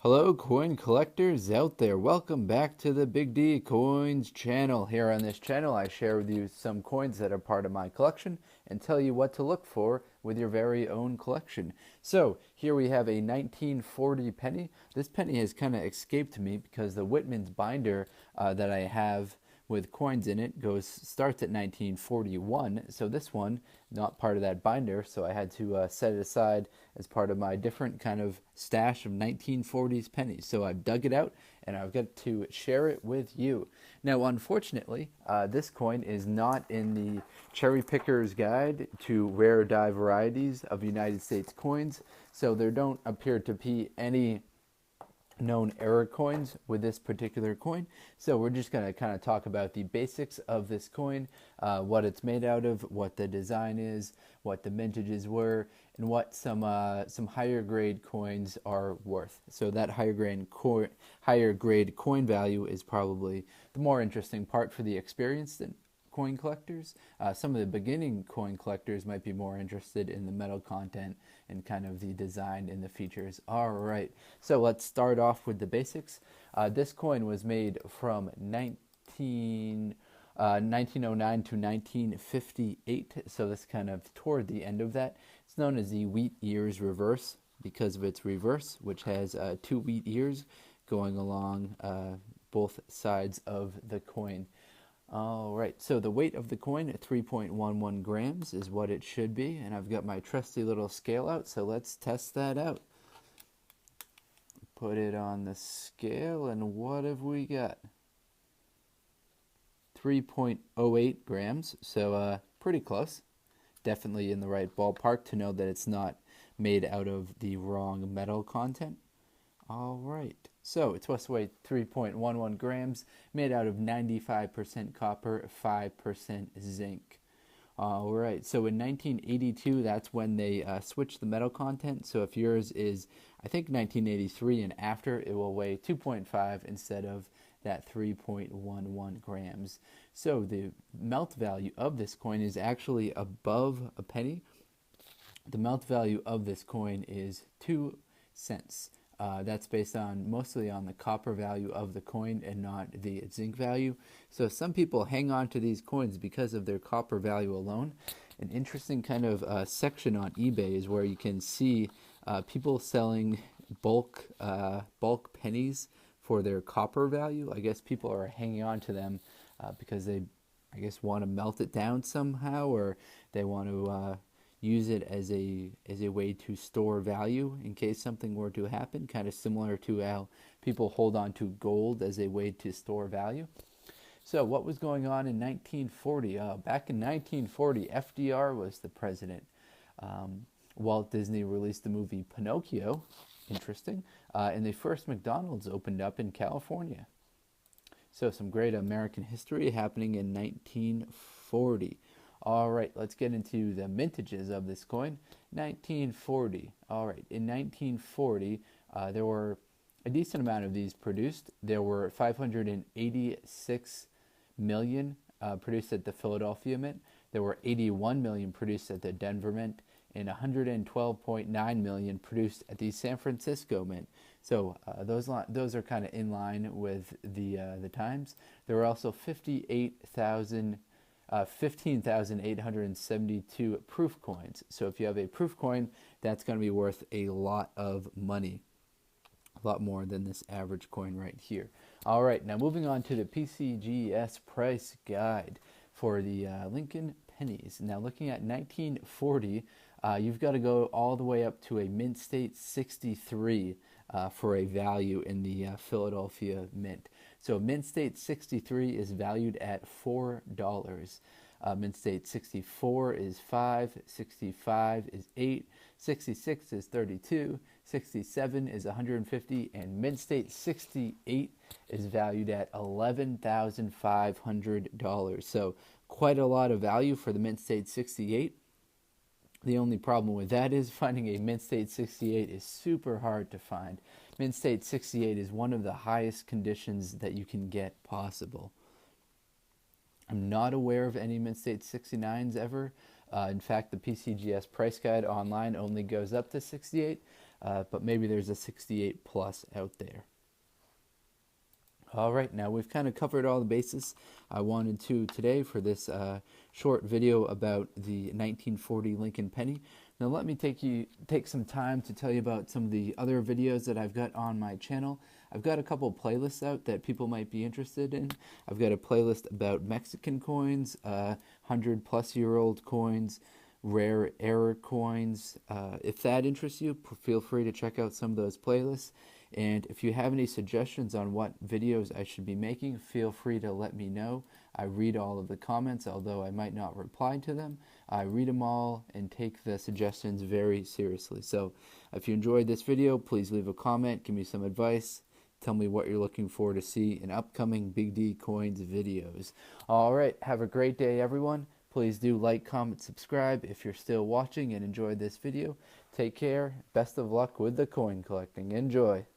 Hello coin collectors out there, welcome back to the Big D Coins channel. Here on this channel I share with you some coins that are part of my collection and tell you what to look for with your very own collection. So here we have a 1940 penny. This penny has kind of escaped me because the Whitman's binder that I have with coins in it starts at 1941, so this one not part of that binder, so I had to set it aside as part of my different kind of stash of 1940s pennies. So I've dug it out and I've got to share it with you. Now unfortunately this coin is not in the cherry picker's guide to rare die varieties of United States coins, so there don't appear to be any known error coins with this particular coin. So we're just going to kind of talk about the basics of this coin, what it's made out of, what the design is, what the mintages were, and what some higher grade coins are worth. So that higher grade coin value is probably the more interesting part for the experienced coin collectors. Some of the beginning coin collectors might be more interested in the metal content and kind of the design and the features. All right, so let's start off with the basics. This coin was made from 1909 to 1958, so that's kind of toward the end of that. It's known as the wheat ears reverse because of its reverse, which has two wheat ears going along both sides of the coin. All right, so the weight of the coin at 3.11 grams is what it should be, and I've got my trusty little scale out, so let's test that out. Put it on the scale, and what have we got? 3.08 grams, so pretty close. Definitely in the right ballpark to know that it's not made out of the wrong metal content. All right, so it's supposed to weigh 3.11 grams, made out of 95% copper, 5% zinc. All right, so in 1982, that's when they switched the metal content. So if yours is, I think 1983 and after, it will weigh 2.5 instead of that 3.11 grams. So the melt value of this coin is actually above a penny. The melt value of this coin is 2 cents. That's based on mostly on the copper value of the coin and not the zinc value. So some people hang on to these coins because of their copper value alone. An interesting kind of section on eBay is where you can see people selling bulk pennies for their copper value. I guess people are hanging on to them because they, I guess, want to melt it down somehow, or they want to use it as a way to store value in case something were to happen, kind of similar to how people hold on to gold as a way to store value. So what was going on in 1940? Back in 1940, FDR was the president. Walt Disney released the movie Pinocchio, interesting, and the first McDonald's opened up in California. So some great American history happening in 1940. All right, let's get into the mintages of this coin. 1940. All right, in 1940, there were a decent amount of these produced. There were 586 million produced at the Philadelphia Mint. There were 81 million produced at the Denver Mint, and 112.9 million produced at the San Francisco Mint. So those are kind of in line with the times. There were also 15,872 proof coins. So if you have a proof coin, that's going to be worth a lot of money. A lot more than this average coin right here. All right, now moving on to the PCGS price guide for the Lincoln pennies. Now looking at 1940, you've got to go all the way up to a mint state 63 for a value in the Philadelphia Mint. So mint state 63 is valued at $4. Mint state 64 is 5, 65 is 8, 66 is 32, 67 is 150, and mint state 68 is valued at $11,500. So quite a lot of value for the mint state 68. The only problem with that is finding a mint state 68 is super hard to find. Mint state 68 is one of the highest conditions that you can get possible. I'm not aware of any mint state 69s ever. In fact, the PCGS price guide online only goes up to 68. but maybe there's a 68 plus out there. All right, now we've kind of covered all the bases I wanted to today for this short video about the 1940 Lincoln penny. Now let me take some time to tell you about some of the other videos that I've got on my channel. I've got a couple playlists out that people might be interested in. I've got a playlist about Mexican coins, 100-plus-year-old coins, rare error coins. If that interests you, feel free to check out some of those playlists. And if you have any suggestions on what videos I should be making, feel free to let me know. I read all of the comments, although I might not reply to them. I read them all and take the suggestions very seriously. So if you enjoyed this video, please leave a comment, give me some advice, tell me what you're looking for to see in upcoming Big D Coins videos. All right, have a great day, everyone. Please do like, comment, subscribe if you're still watching and enjoyed this video. Take care. Best of luck with the coin collecting. Enjoy.